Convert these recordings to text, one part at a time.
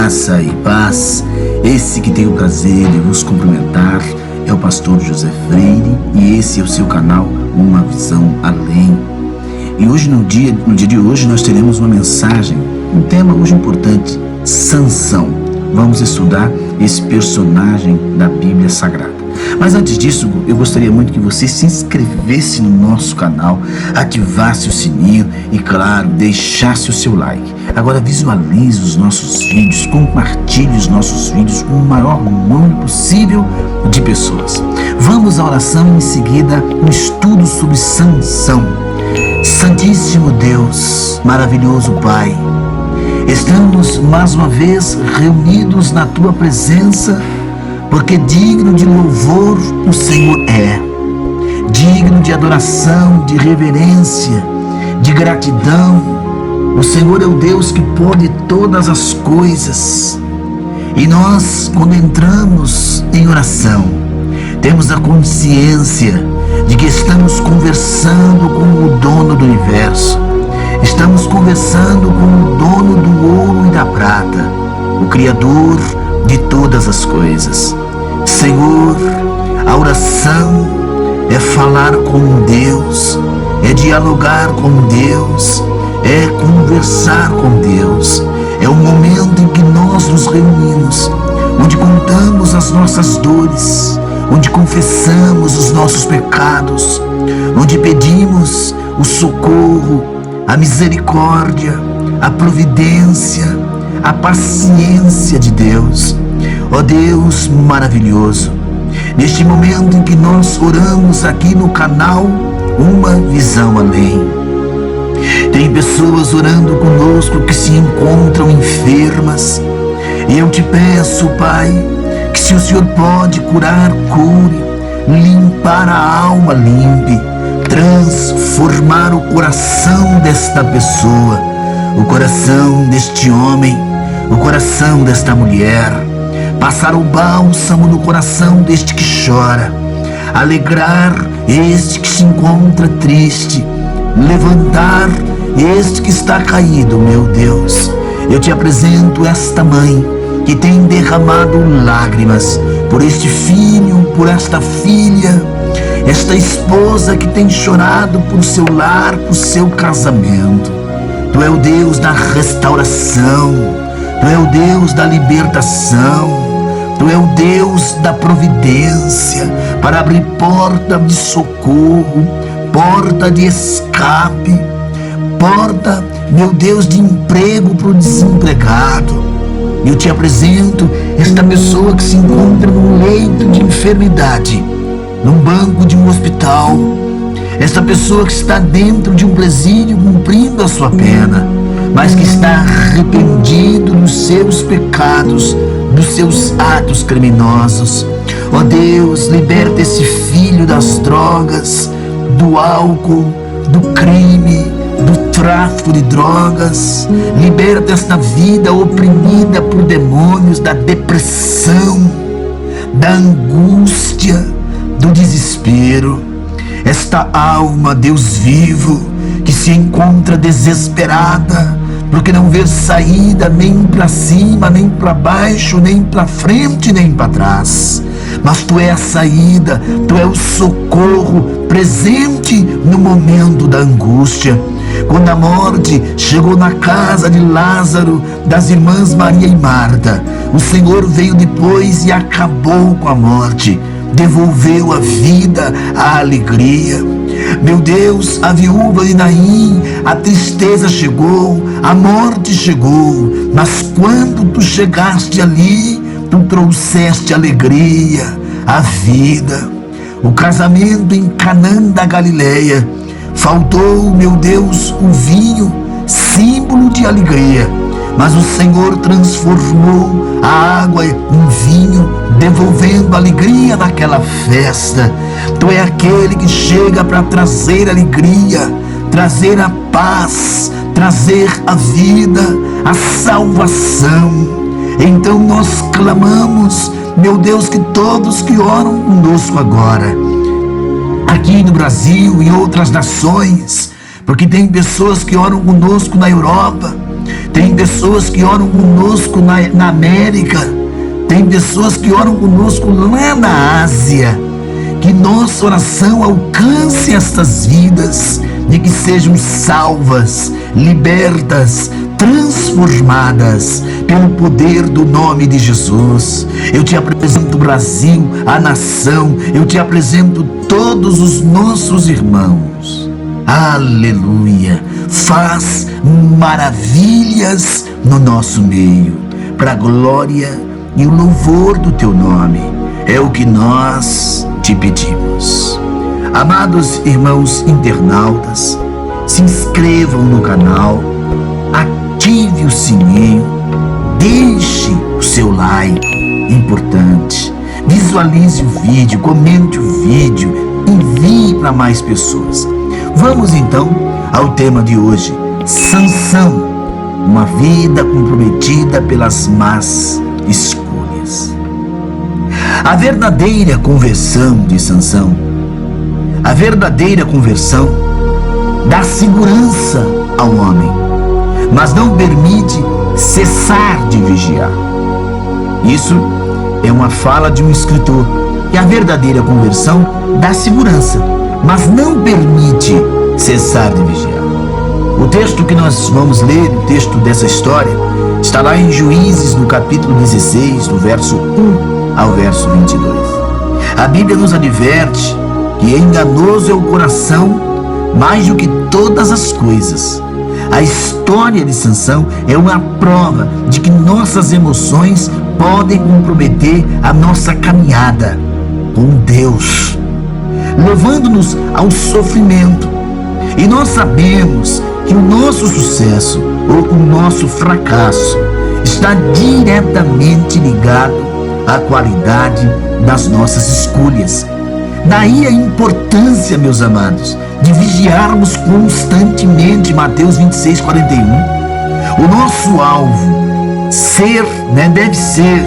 Graça e paz. Esse que tem o prazer de vos cumprimentar é o pastor José Freire e esse é o seu canal Uma Visão Além. E hoje, no dia de hoje, nós teremos uma mensagem, um tema hoje importante: Sansão. Vamos estudar esse personagem da Bíblia Sagrada. Mas antes disso, eu gostaria muito que você se inscrevesse no nosso canal, ativasse o sininho e, claro, deixasse o seu like. Agora visualize os nossos vídeos, compartilhe os nossos vídeos com o maior número possível de pessoas. Vamos à oração e em seguida um estudo sobre Sansão. Santíssimo Deus, maravilhoso Pai, estamos mais uma vez reunidos na Tua presença, porque digno de louvor o Senhor é, digno de adoração, de reverência, de gratidão. O Senhor é o Deus que pode todas as coisas. E nós, quando entramos em oração, temos a consciência de que estamos conversando com o dono do universo. Estamos conversando com o dono do ouro e da prata, o Criador de todas as coisas. Senhor, a oração é falar com Deus, é dialogar com Deus, é conversar com Deus. É o momento em que nós nos reunimos, onde contamos as nossas dores, onde confessamos os nossos pecados, onde pedimos o socorro, a misericórdia, a providência, a paciência de Deus. Ó Deus maravilhoso, neste momento em que nós oramos aqui no canal Uma Visão Além, tem pessoas orando conosco que se encontram enfermas, e eu te peço, Pai, que se o Senhor pode curar, cure, limpar a alma, limpe, transformar o coração desta pessoa, o coração deste homem, o coração desta mulher, passar o bálsamo no coração deste que chora, alegrar este que se encontra triste, levantar este que está caído. Meu Deus, eu te apresento esta mãe que tem derramado lágrimas por este filho, por esta filha, esta esposa que tem chorado por seu lar, por seu casamento. Tu é o Deus da restauração, Tu é o Deus da libertação, Tu é o Deus da providência para abrir porta de socorro, porta de escape, porta, meu Deus, de emprego para o desempregado. Eu te apresento esta pessoa que se encontra num leito de enfermidade, num banco de um hospital, esta pessoa que está dentro de um presídio cumprindo a sua pena, mas que está arrependido dos seus pecados, dos seus atos criminosos. Ó Deus, liberta esse filho das drogas, do álcool, do crime, do tráfico de drogas. Liberta esta vida oprimida por demônios da depressão, da angústia, do desespero. Esta alma, Deus vivo, que se encontra desesperada, porque não vê saída nem para cima, nem para baixo, nem para frente, nem para trás. Mas Tu é a saída, Tu é o socorro presente no momento da angústia. Quando a morte chegou na casa de Lázaro, das irmãs Maria e Marta, o Senhor veio depois e acabou com a morte, devolveu a vida, a alegria. Meu Deus, a viúva de Naim, a tristeza chegou, a morte chegou, mas quando Tu chegaste ali, Tu trouxeste alegria, a vida. O casamento em Canaã da Galileia, faltou, meu Deus, o vinho, símbolo de alegria, mas o Senhor transformou a água em vinho, devolvendo alegria naquela festa. Tu é aquele que chega para trazer alegria, trazer a paz, trazer a vida, a salvação. Então nós clamamos, meu Deus, que todos que oram conosco agora, aqui no Brasil e em outras nações, porque tem pessoas que oram conosco na Europa, Tem pessoas que oram conosco na América. Tem pessoas que oram conosco lá na Ásia. Que nossa oração alcance estas vidas e que sejam salvas, libertas, transformadas pelo poder do nome de Jesus. Eu te apresento o Brasil, a nação, eu te apresento todos os nossos irmãos. Aleluia! Faz maravilhas no nosso meio, para a glória e o louvor do teu nome. É o que nós te pedimos. Amados irmãos internautas, se inscrevam no canal, ative o sininho, deixe o seu like, importante. Visualize o vídeo, comente o vídeo, envie para mais pessoas. Vamos então ao tema de hoje: Sansão, uma vida comprometida pelas más escolhas. A verdadeira conversão de Sansão, a verdadeira conversão dá segurança ao homem, mas não permite cessar de vigiar. Isso é uma fala de um escritor, que a verdadeira conversão dá segurança, mas não permite cessar de vigiar. O texto que nós vamos ler, o texto dessa história, está lá em Juízes, no capítulo 16, do verso 1 ao verso 22. A Bíblia nos adverte que enganoso é o coração mais do que todas as coisas. A história de Sansão é uma prova de que nossas emoções podem comprometer a nossa caminhada com Deus, levando-nos ao sofrimento. E nós sabemos que o nosso sucesso ou o nosso fracasso está diretamente ligado à qualidade das nossas escolhas. Daí a importância, meus amados, de vigiarmos constantemente. Mateus 26, 41. O nosso alvo deve ser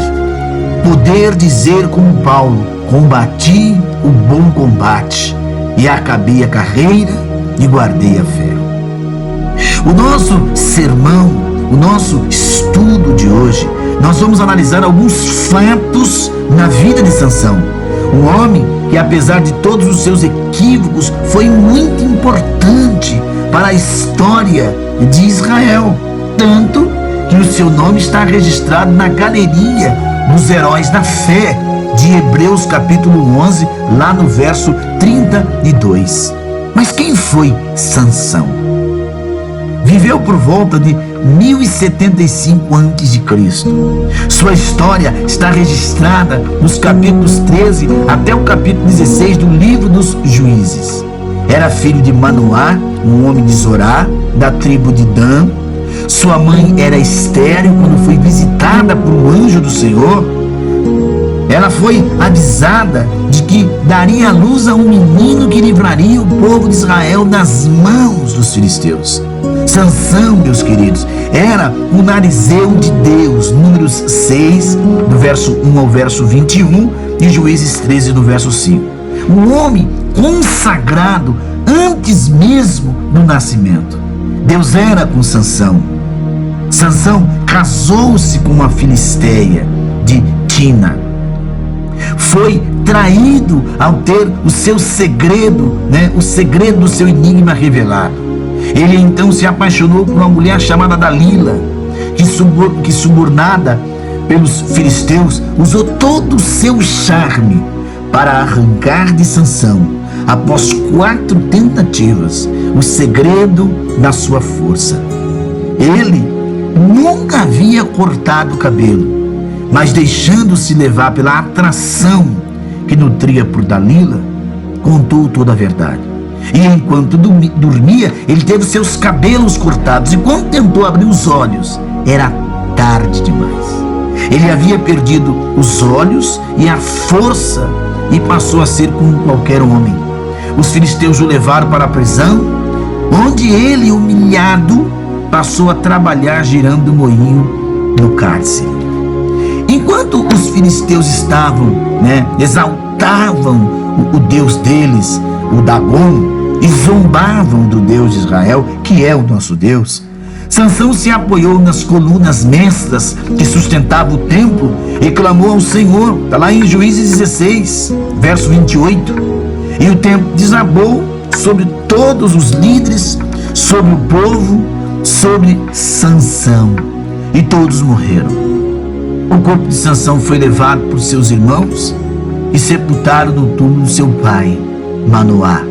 poder dizer como Paulo: combati o bom combate e acabei a carreira e guardei a fé. O nosso sermão, o nosso estudo de hoje, nós vamos analisar alguns fatos na vida de Sansão, um homem que, apesar de todos os seus equívocos, foi muito importante para a história de Israel, tanto que o seu nome está registrado na galeria dos heróis da fé de Hebreus capítulo 11, lá no verso 32. Mas quem foi Sansão? Viveu por volta de 1075 a.C. Sua história está registrada nos capítulos 13 até o capítulo 16 do livro dos Juízes. Era filho de Manoá, um homem de Zorá, da tribo de Dan. Sua mãe era estéril quando foi visitada por um anjo do Senhor. Ela foi avisada de que daria à luz a um menino que livraria o povo de Israel das mãos dos filisteus. Sansão, meus queridos, era o narizeu de Deus, Números 6, do verso 1 ao verso 21, e Juízes 13, do verso 5. Um homem consagrado antes mesmo do nascimento. Deus era com Sansão. Sansão casou-se com uma filisteia de Tina. Foi traído ao ter o seu segredo, o segredo do seu enigma revelado. Ele então se apaixonou por uma mulher chamada Dalila, que subornada pelos filisteus, usou todo o seu charme para arrancar de Sansão, após 4 tentativas, o segredo da sua força. Ele nunca havia cortado o cabelo, mas deixando-se levar pela atração que nutria por Dalila, contou toda a verdade. E enquanto dormia, ele teve seus cabelos cortados, e quando tentou abrir os olhos, era tarde demais. Ele havia perdido os olhos e a força e passou a ser como qualquer homem. Os filisteus o levaram para a prisão, onde ele, humilhado, passou a trabalhar girando moinho no cárcere. Enquanto os filisteus estavam, exaltavam o Deus deles, o Dagon, e zombavam do Deus de Israel, que é o nosso Deus, Sansão se apoiou nas colunas mestras que sustentavam o templo e clamou ao Senhor. Está lá em Juízes 16, verso 28. E o templo desabou sobre todos os líderes, sobre o povo, sobre Sansão. E todos morreram. O corpo de Sansão foi levado por seus irmãos e sepultado no túmulo do seu pai, Manoá.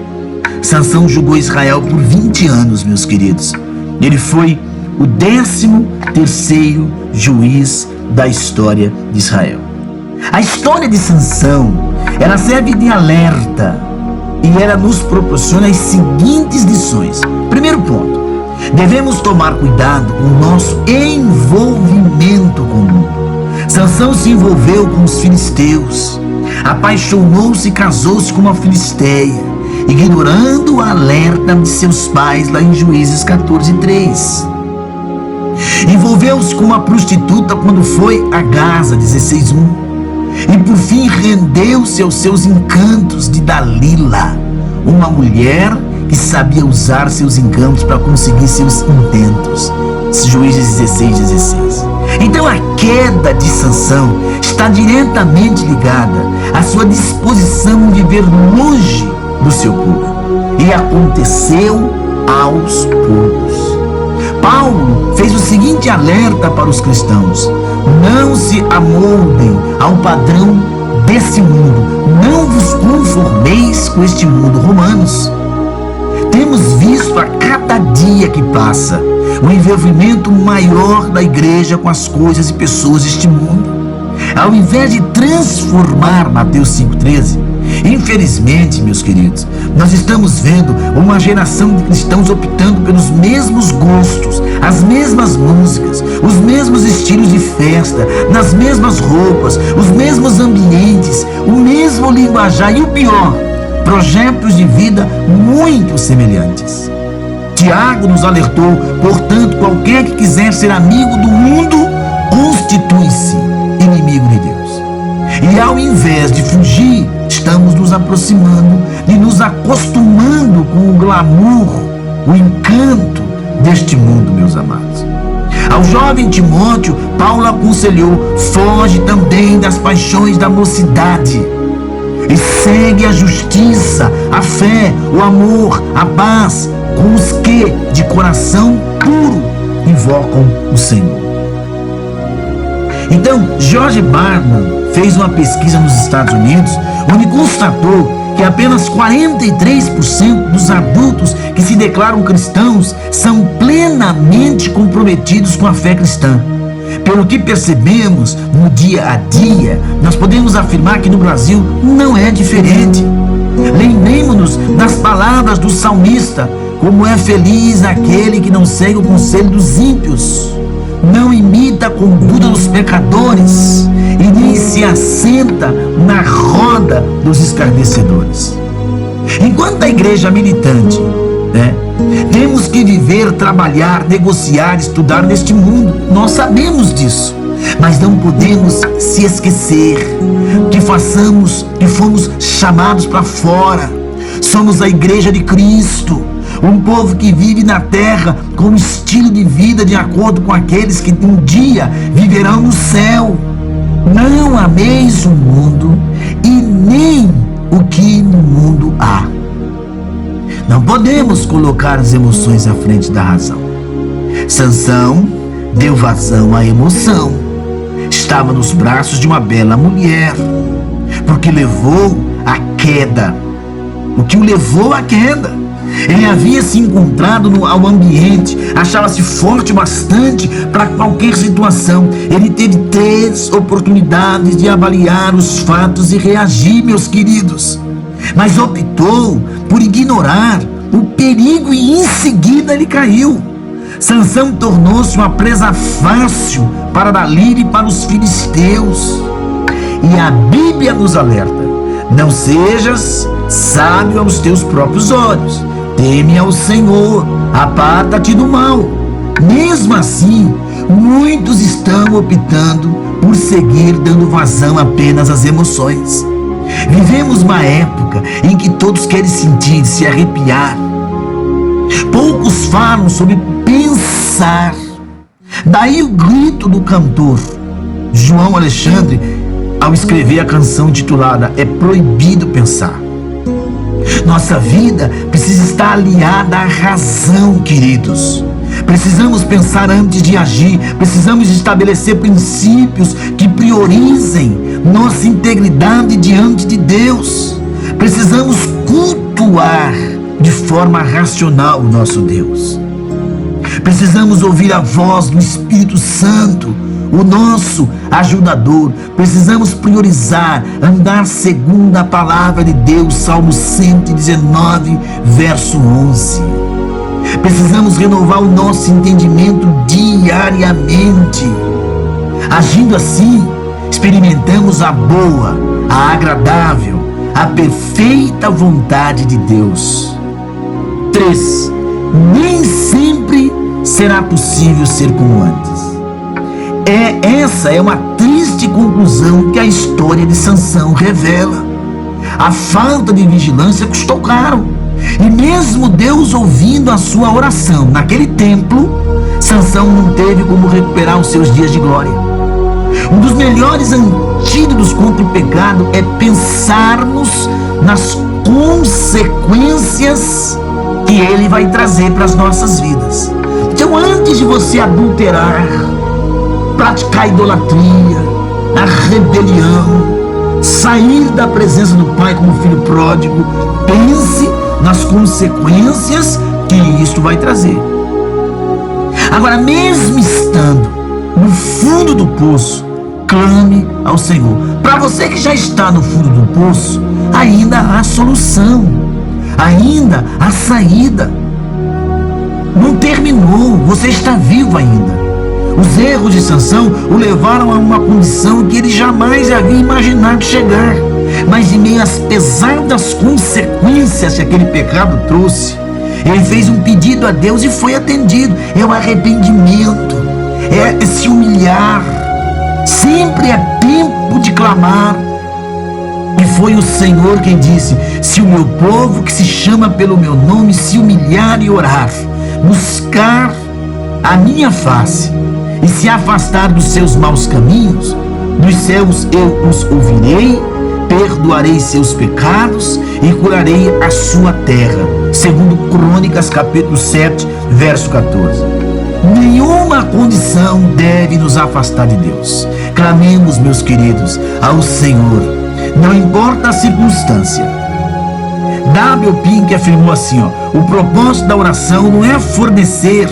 Sansão julgou Israel por 20 anos, meus queridos. Ele foi o 13º juiz da história de Israel. A história de Sansão, ela serve de alerta e ela nos proporciona as seguintes lições. Primeiro ponto, devemos tomar cuidado com o nosso envolvimento com o mundo. Sansão se envolveu com os filisteus, apaixonou-se e casou-se com uma filisteia, ignorando o alerta de seus pais lá em Juízes 14:3. Envolveu-se com uma prostituta quando foi a Gaza, 16:1. E por fim rendeu-se aos seus encantos de Dalila, uma mulher que sabia usar seus encantos para conseguir seus intentos. Juízes 16:16. Então a queda de Sansão está diretamente ligada à sua disposição de viver longe do seu povo. E aconteceu aos poucos. Paulo fez o seguinte alerta para os cristãos: não se amoldem ao padrão desse mundo, não vos conformeis com este mundo. Romanos. Temos visto a cada dia que passa o envolvimento maior da igreja com as coisas e pessoas deste mundo. Ao invés de transformar, Mateus 5:13, infelizmente, meus queridos, nós estamos vendo uma geração de cristãos optando pelos mesmos gostos, as mesmas músicas, os mesmos estilos de festa, nas mesmas roupas, os mesmos ambientes, o mesmo linguajar e o pior, projetos de vida muito semelhantes. Tiago nos alertou: portanto, qualquer que quiser ser amigo do mundo, constitui-se inimigo de Deus. E ao invés de fugir, estamos nos aproximando e nos acostumando com o glamour, o encanto deste mundo, meus amados. Ao jovem Timóteo, Paulo aconselhou: foge também das paixões da mocidade e segue a justiça, a fé, o amor, a paz, com os que de coração puro invocam o Senhor. Então, George Barna fez uma pesquisa nos Estados Unidos, onde constatou que apenas 43% dos adultos que se declaram cristãos são plenamente comprometidos com a fé cristã. Pelo que percebemos no dia a dia, nós podemos afirmar que no Brasil não é diferente. Lembremos-nos das palavras do salmista: como é feliz aquele que não segue o conselho dos ímpios, não imita a conduta dos pecadores e nem se assenta na roda dos escarnecedores. Enquanto a igreja militante, temos que viver, trabalhar, negociar, estudar neste mundo. Nós sabemos disso, mas não podemos se esquecer que fomos chamados para fora. Somos a igreja de Cristo, um povo que vive na terra com um estilo de vida de acordo com aqueles que um dia viverão no céu. Não ameis o mundo e nem o que no mundo há. Não podemos colocar as emoções à frente da razão. Sansão deu vazão à emoção. Estava nos braços de uma bela mulher, porque levou à queda. O que o levou à queda? Ele havia se encontrado ao ambiente, achava-se forte bastante para qualquer situação. Ele teve 3 oportunidades de avaliar os fatos e reagir, meus queridos, mas optou por ignorar o perigo e em seguida ele caiu. Sansão tornou-se uma presa fácil para Dalila e para os filisteus. E a Bíblia nos alerta: não sejas sábio aos teus próprios olhos, teme ao Senhor, aparta-te do mal. Mesmo assim, muitos estão optando por seguir dando vazão apenas às emoções. Vivemos uma época em que todos querem sentir, se arrepiar. Poucos falam sobre pensar pensar. Daí o grito do cantor João Alexandre ao escrever a canção intitulada É Proibido Pensar. Nossa vida precisa estar aliada à razão, queridos. Precisamos pensar antes de agir. Precisamos estabelecer princípios que priorizem nossa integridade diante de Deus. Precisamos cultuar de forma racional o nosso Deus. Precisamos ouvir a voz do Espírito Santo, o nosso ajudador. Precisamos priorizar, andar segundo a palavra de Deus, Salmo 119, verso 11. Precisamos renovar o nosso entendimento diariamente. Agindo assim, experimentamos a boa, a agradável, a perfeita vontade de Deus. 3. Nem sempre será possível ser como antes. Essa é uma triste conclusão que a história de Sansão revela. A falta de vigilância custou caro. E mesmo Deus ouvindo a sua oração naquele templo, Sansão não teve como recuperar os seus dias de glória. Um dos melhores antídotos contra o pecado é pensarmos nas consequências que ele vai trazer para as nossas vidas. Então, antes de você adulterar, praticar a idolatria, a rebelião, sair da presença do Pai como filho pródigo, pense nas consequências que isto vai trazer. Agora, mesmo estando no fundo do poço, clame ao Senhor. Para você que já está no fundo do poço, ainda há solução, ainda há saída. Não terminou, você está vivo ainda. Os erros de Sansão o levaram a uma condição que ele jamais havia imaginado chegar. Mas em meio às pesadas consequências que aquele pecado trouxe, ele fez um pedido a Deus e foi atendido. É o arrependimento, é se humilhar. Sempre é tempo de clamar. E foi o Senhor quem disse: se o meu povo que se chama pelo meu nome se humilhar e orar, buscar a minha face e se afastar dos seus maus caminhos, dos céus eu os ouvirei, perdoarei seus pecados e curarei a sua terra. Segundo Crônicas capítulo 7, verso 14. Nenhuma condição deve nos afastar de Deus. Clamemos, meus queridos, ao Senhor, não importa a circunstância. W. Pink afirmou assim, o propósito da oração não é fornecer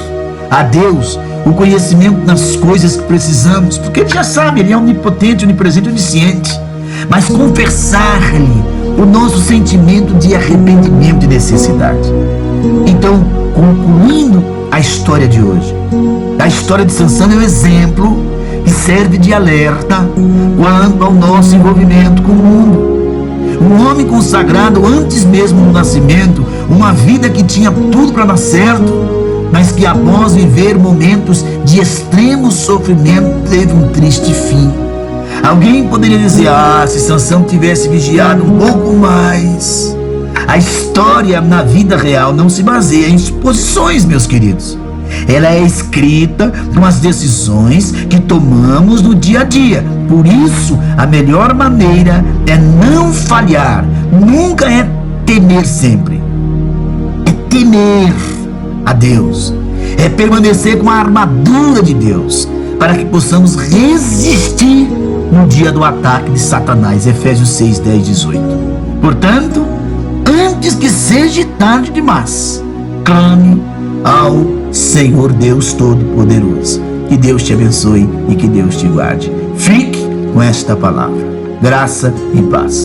a Deus o conhecimento das coisas que precisamos, porque Ele já sabe, Ele é onipotente, onipresente, onisciente, mas confessar-lhe o nosso sentimento de arrependimento e necessidade. Então, concluindo a história de hoje, a história de Sansão é um exemplo que serve de alerta quanto ao nosso envolvimento com o mundo. Um homem consagrado antes mesmo do nascimento, uma vida que tinha tudo para dar certo, mas que após viver momentos de extremo sofrimento teve um triste fim. Alguém poderia dizer, se Sansão tivesse vigiado um pouco mais. A história na vida real não se baseia em suposições, meus queridos. Ela é escrita com as decisões que tomamos no dia a dia. Por isso, a melhor maneira é não falhar, nunca é temer sempre. É temer a Deus, é permanecer com a armadura de Deus, para que possamos resistir no dia do ataque de Satanás. Efésios 6, 10, 18. Portanto, antes que seja tarde demais, clame ao Senhor Deus Todo-Poderoso. Que Deus te abençoe e que Deus te guarde. Fique com esta palavra. Graça e paz.